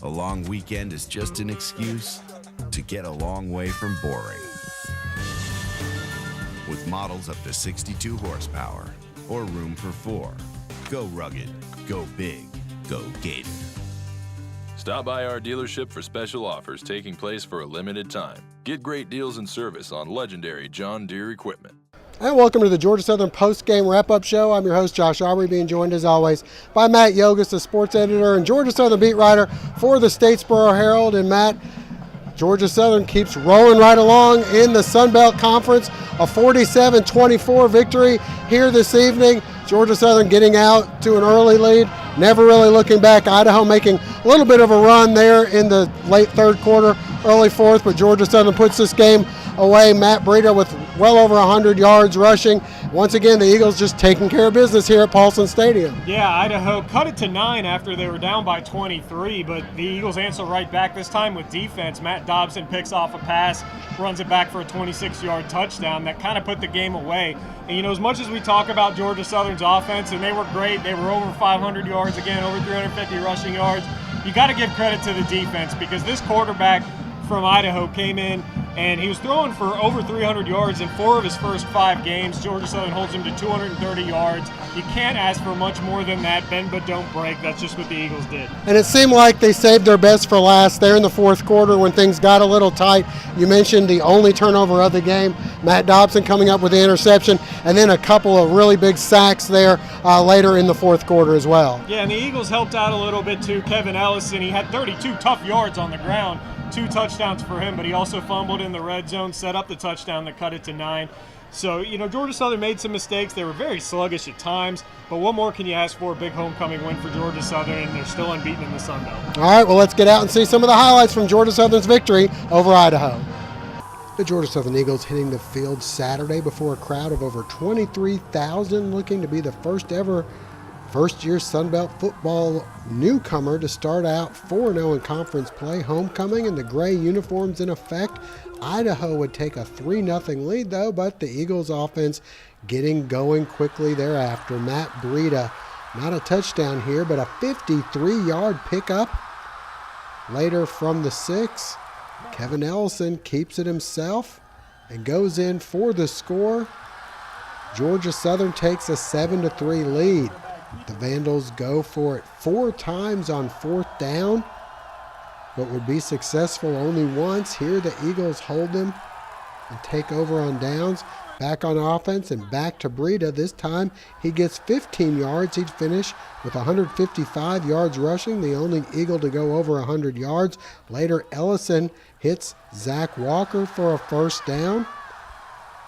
A long weekend is just an excuse to get a long way from boring. With models up to 62 horsepower or room for 4. Go rugged, go big, go Gator. Stop by our dealership for special offers taking place for a limited time. Get great deals and service on legendary John Deere equipment. And welcome to the Georgia Southern post-game wrap-up show. I'm your host, Josh Aubrey, being joined as always by Matt Yogas, the sports editor and Georgia Southern beat writer for the Statesboro Herald. And Matt, Georgia Southern keeps rolling right along in the Sun Belt Conference. A 47-24 victory here this evening. Georgia Southern getting out to an early lead, never really looking back. Idaho making a little bit of a run there in the late third quarter, early fourth, but Georgia Southern puts this game away. Matt Breida with well over 100 yards rushing. Once again, the Eagles just taking care of business here at Paulson Stadium. Yeah, Idaho cut it to 9 after they were down by 23, but the Eagles answer right back this time with defense. Matt Dobson picks off a pass, runs it back for a 26-yard touchdown. That kind of put the game away. And, you know, as much as we talk about Georgia Southern's offense, and they were great, they were over 500 yards again, over 350 rushing yards, you got to give credit to the defense because this quarterback from Idaho came in and he was throwing for over 300 yards in 4 of his first 5 games. Georgia Southern holds him to 230 yards. You can't ask for much more than that. Bend but don't break. That's just what the Eagles did. And it seemed like they saved their best for last there in the fourth quarter when things got a little tight. You mentioned the only turnover of the game, Matt Dobson coming up with the interception, and then a couple of really big sacks there later in the fourth quarter as well. Yeah, and the Eagles helped out a little bit too. Kevin Ellison, he had 32 tough yards on the ground. 2 touchdowns for him, but he also fumbled in the red zone, set up the touchdown that cut it to 9. So, you know, Georgia Southern made some mistakes. They were very sluggish at times, but what more can you ask for? A big homecoming win for Georgia Southern, and they're still unbeaten in the Sun Belt. All right, well, let's get out and see some of the highlights from Georgia Southern's victory over Idaho. The Georgia Southern Eagles hitting the field Saturday before a crowd of over 23,000, looking to be the first-year Sun Belt football newcomer to start out 4-0 in conference play. Homecoming in the gray uniforms in effect. Idaho would take a 3-0 lead, though, but the Eagles' offense getting going quickly thereafter. Matt Breida, not a touchdown here, but a 53-yard pickup. Later from the 6, Kevin Ellison keeps it himself and goes in for the score. Georgia Southern takes a 7-3 lead. The Vandals go for it 4 times on 4th down, but would be successful only once. Here the Eagles hold them and take over on downs. Back on offense and back to Breida. This time he gets 15 yards. He'd finish with 155 yards rushing, the only Eagle to go over 100 yards. Later Ellison hits Zach Walker for a 1st down.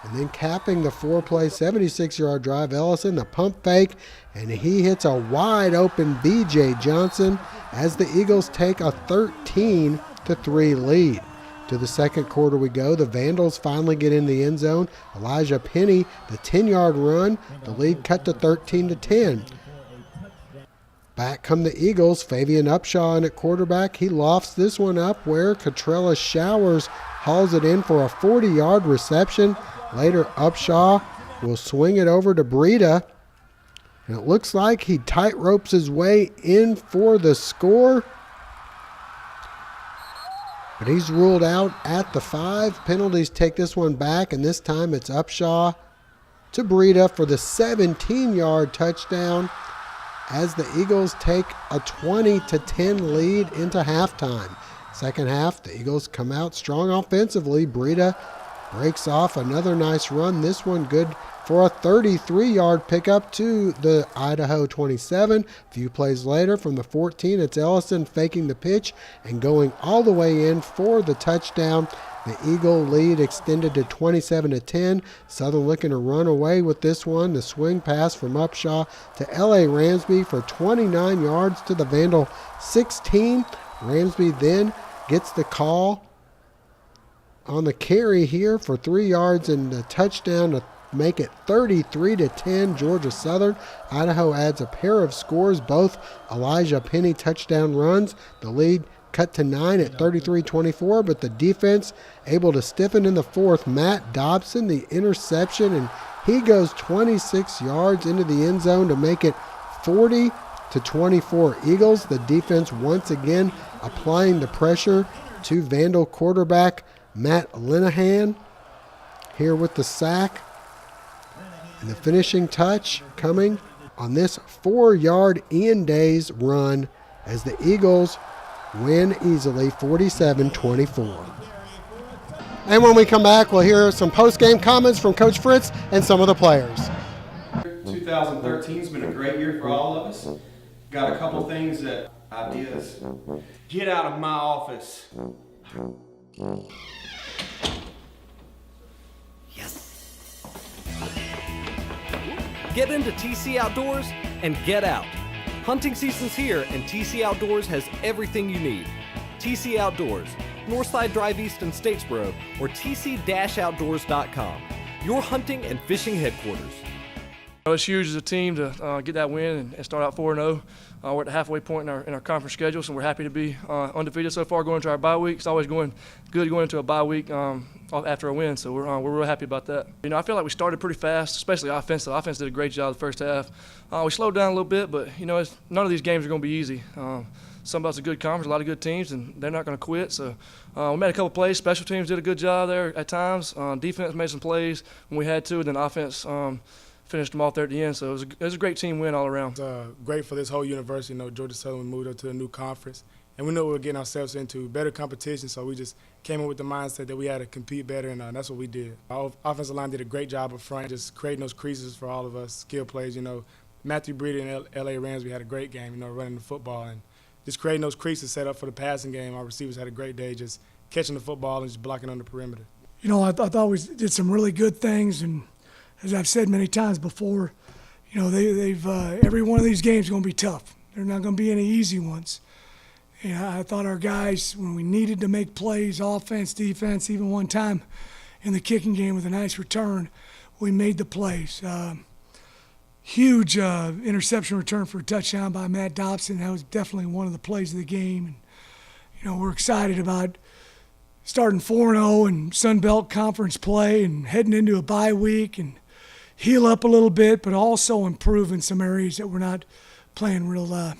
And then capping the 4-play 76-yard drive, Ellison, the pump fake, and he hits a wide-open B.J. Johnson as the Eagles take a 13-3 lead. To the second quarter we go. The Vandals finally get in the end zone. Elijah Penny, the 10-yard run, the lead cut to 13-10. Back come the Eagles. Fabian Upshaw in at quarterback. He lofts this one up where Catrella Showers hauls it in for a 40-yard reception. Later, Upshaw will swing it over to Breida. And it looks like he tightropes his way in for the score. But he's ruled out at the 5. Penalties take this one back, and this time it's Upshaw to Breida for the 17-yard touchdown as the Eagles take a 20-10 lead into halftime. Second half, the Eagles come out strong offensively. Breida breaks off another nice run. This one good for a 33-yard pickup to the Idaho 27. A few plays later from the 14, it's Ellison faking the pitch and going all the way in for the touchdown. The Eagle lead extended to 27-10. Southern looking to run away with this one. The swing pass from Upshaw to L.A. Ramsby for 29 yards to the Vandal 16. Ramsby then gets the call on the carry here for 3 yards and a touchdown to make it 33-10 Georgia Southern. Idaho adds a pair of scores, both Elijah Penny touchdown runs. The lead cut to 9 at 33-24, but the defense able to stiffen in the fourth. Matt Dobson, the interception, and he goes 26 yards into the end zone to make it 40-24 to 24 Eagles. The defense once again applying the pressure to Vandal quarterback Matt Linehan here with the sack. And the finishing touch coming on this 4-yard Ian Days run as the Eagles win easily 47-24. And when we come back, we'll hear some post-game comments from Coach Fritz and some of the players. 2013 has been a great year for all of us. Got a couple things ideas. Get out of my office. Get into TC Outdoors and get out. Hunting season's here and TC Outdoors has everything you need. TC Outdoors, Northside Drive East in Statesboro, or tc-outdoors.com, your hunting and fishing headquarters. It's huge as a team to get that win and start out 4-0. We're at the halfway point in our conference schedule, so we're happy to be undefeated so far going into our bye week. It's always good going into a bye week after a win, so we're real happy about that. I feel like we started pretty fast, especially offense. The offense did a great job the first half. We slowed down a little bit, but none of these games are going to be easy. Sunbelt's a good conference, a lot of good teams, and they're not going to quit. So we made a couple plays. Special teams did a good job there at times. Defense made some plays when we had to, and then offense finished them off there at the end. So it was a great team win all around. It's great for this whole university. Georgia Southern moved up to a new conference, and we knew we were getting ourselves into better competition, so we just came in with the mindset that we had to compete better, and that's what we did. Our offensive line did a great job up front, just creating those creases for all of us, skill plays. Matthew Breeder and L.A. Rams, we had a great game, running the football and just creating those creases set up for the passing game. Our receivers had a great day just catching the football and just blocking on the perimeter. I thought we did some really good things, and as I've said many times before, they've every one of these games is going to be tough. They're not going to be any easy ones. I thought our guys, when we needed to make plays, offense, defense, even one time in the kicking game with a nice return, we made the plays. Huge interception return for a touchdown by Matt Dobson. That was definitely one of the plays of the game. And, we're excited about starting 4-0 and Sun Belt Conference play and heading into a bye week and heal up a little bit, but also improve in some areas that we're not playing real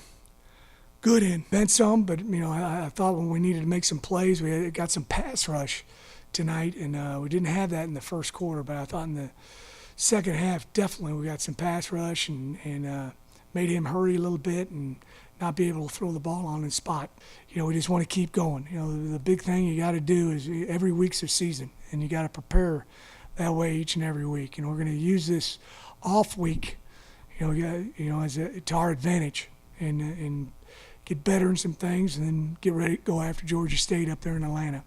good in. Bent some, but I thought when we needed to make some plays, we got some pass rush tonight, and we didn't have that in the first quarter. But I thought in the second half, definitely we got some pass rush and made him hurry a little bit and not be able to throw the ball on the spot. We just want to keep going. The big thing you got to do is every week's a season, and you got to prepare that way each and every week. We're going to use this off week, to our advantage and get better in some things, and then get ready to go after Georgia State up there in Atlanta.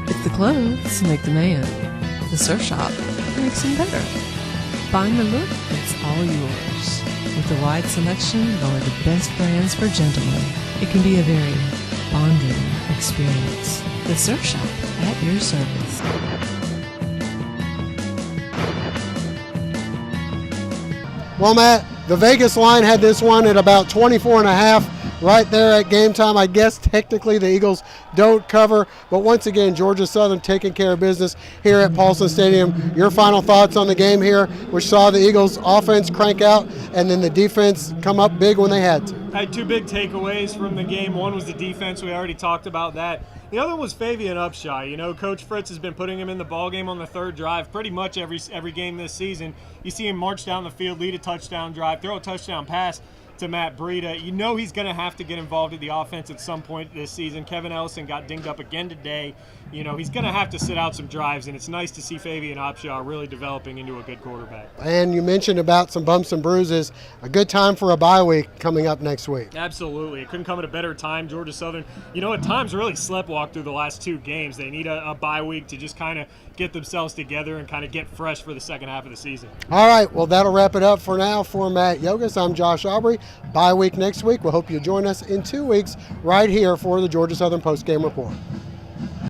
If the clothes make the man, the surf shop makes him better. Find the look that's all yours. With a wide selection of only the best brands for gentlemen, it can be a very bonding experience. The surf shop at your service. Well, Matt, the Vegas line had this one at about 24.5 right there at game time. I guess technically the Eagles don't cover, but once again, Georgia Southern taking care of business here at Paulson Stadium. Your final thoughts on the game here, which saw the Eagles offense crank out and then the defense come up big when they had to? I had two big takeaways from the game. One was the defense. We already talked about that. The other was Fabian Upshaw. Coach Fritz has been putting him in the ballgame on the third drive pretty much every game this season. You see him march down the field, lead a touchdown drive, throw a touchdown pass to Matt Breida. He's going to have to get involved in the offense at some point this season. Kevin Ellison got dinged up again today. He's going to have to sit out some drives, and it's nice to see Fabian Upshaw really developing into a good quarterback. And you mentioned about some bumps and bruises. A good time for a bye week coming up next week. Absolutely. It couldn't come at a better time. Georgia Southern, at times really sleptwalked through the last two games. They need a bye week to just kind of get themselves together and kind of get fresh for the second half of the season. All right, well, that'll wrap it up for now. For Matt Yogas, I'm Josh Aubrey. Bye week next week. We'll hope you join us in 2 weeks right here for the Georgia Southern Postgame Report.